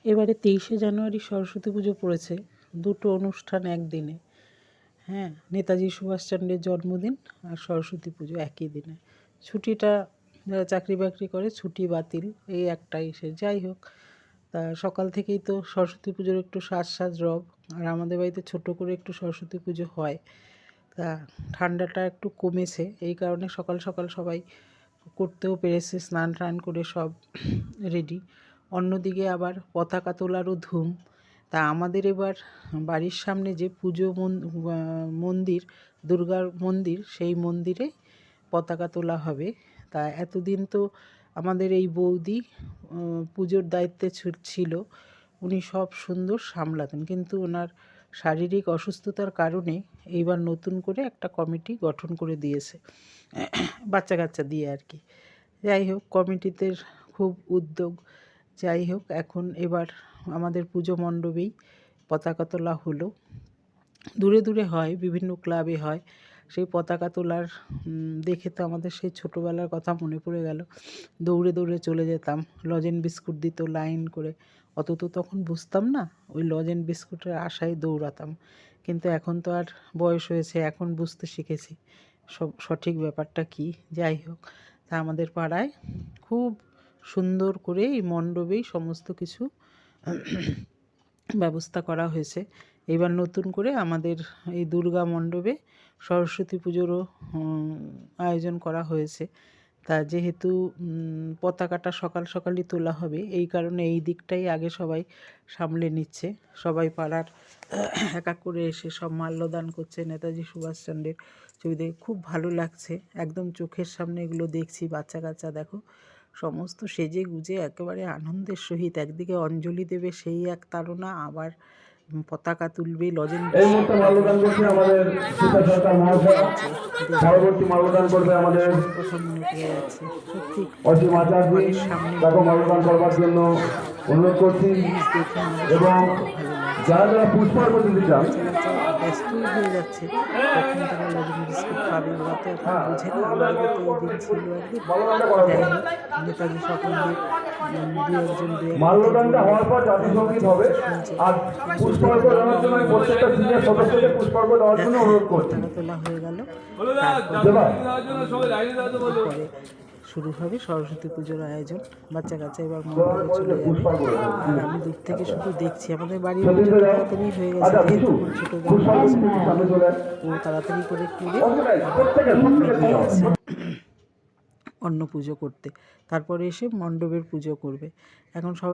এবারে 23শে জানুয়ারি সরস্বতী পুজো পড়েছে, দুটো অনুষ্ঠান একদিনে। হ্যাঁ, নেতাজি সুভাষচন্দ্রের জন্মদিন আর সরস্বতী পুজো একই দিনে। ছুটিটা যারা চাকরি বাকরি করে ছুটি বাতিল, এই একটাই সে। যাই হোক, তা সকাল থেকেই তো সরস্বতী পুজোর একটু সাজ রব। আর আমাদের বাড়িতে ছোট করে একটু সরস্বতী পুজো হয়। তা ঠান্ডাটা একটু কমেছে, এই কারণে সকাল সকাল সবাই করতেও পেরেছে, স্নান টান করে সব রেডি। অন্যদিকে আবার পতাকা তোলারও ধুম। তা আমাদের এবার বাড়ির সামনে যে পুজো মন্দির, দুর্গার মন্দির, সেই মন্দিরে পতাকা তোলা হবে। তা এতদিন তো আমাদের এই বৌদি পুজোর দায়িত্বে ছিল, উনি সব সুন্দর সামলাতেন, কিন্তু ওনার শারীরিক অসুস্থতার কারণে এইবার নতুন করে একটা কমিটি গঠন করে দিয়েছে, বাচ্চা কাচ্চা দিয়ে আর কি। যাই হোক, কমিটিতে খুব উদ্যোগ। যাই হোক, এখন এবার আমাদের পুজো মণ্ডপেই পতাকা তোলা হলো। দূরে দূরে হয়, বিভিন্ন ক্লাবে হয়। সেই পতাকা তোলার দেখে তো আমাদের সেই ছোটোবেলার কথা মনে পড়ে গেল। দৌড়ে দৌড়ে চলে যেতাম, লজেন বিস্কুট দিত লাইন করে। অত তো তখন বুঝতাম না, ওই লজেন বিস্কুটের আশায় দৌড়াতাম। কিন্তু এখন তো আর বয়স হয়েছে, এখন বুঝতে শিখেছি সঠিক ব্যাপারটা কী। যাই হোক, তা আমাদের পাড়ায় খুব সুন্দর করে এই মণ্ডপেই সমস্ত কিছু ব্যবস্থা করা হয়েছে। এবার নতুন করে আমাদের এই দুর্গা মণ্ডপে সরস্বতী পুজোরও আয়োজন করা হয়েছে। তা যেহেতু পতাকাটা সকাল সকালই তোলা হবে, এই কারণে এই দিকটাই আগে সবাই সামলে নিচ্ছে। সবাই পাড়ার এক এক করে এসে সব মাল্যদান করছে। নেতাজি সুভাষচন্দ্রের ছবি দেখে খুব ভালো লাগছে, একদম চোখের সামনে এগুলো দেখছি। বাচ্চা কাচ্চা দেখো সমস্ত সেজে গুজে একেবারে আনন্দের সহিত একদিকে অঞ্জলি দেবে, সেই এক তাড়না, আবার পতাকা তুলবে, লজেন এই মুহূর্তে মাল্যদান করছে আমাদের সীতা সরকার মহাশয়, পরবর্তী মাল্যদান করবে আমাদের অসীম আচার্য। তাকে মাল্যদান করবার জন্য অনুরোধ করছি। এবং যারা যারা পুষ্পার্ঘ্য দিতে চান, ব্যস্তই হয়ে যাচ্ছে, তখন তারা লজেন বিস্কুট পাবে, ওরা তো এখন বোঝে না। আমাদের তো ওই দিন ছিল একদিন। যাই হোক, নেতাজি সকলদের মাল্যদানটা হওয়ার পর জাতিসংগীত হবে। আর পুষ্পার্ঘ্য দেওয়ার জন্য প্রত্যেকটা সিনিয়র সদস্যকে পুষ্পার্ঘ্য দেওয়ার জন্য অনুরোধ করছি। তোলা হয়ে গেল, শুরু হবে সরস্বতী পুজোর আয়োজন। বাচ্চা কাচ্চা এবার মণ্ডপে চলে যাবে, আর আমি দূর থেকে শুধু দেখছি। আমাদের বাড়ির পুজো তাড়াতাড়ি হয়ে গেছে, যেহেতু ছোটো ও তাড়াতাড়ি করে করে অন্য পুজো করতে, তারপরে এসে মণ্ডপের পুজো করবে। এখন সব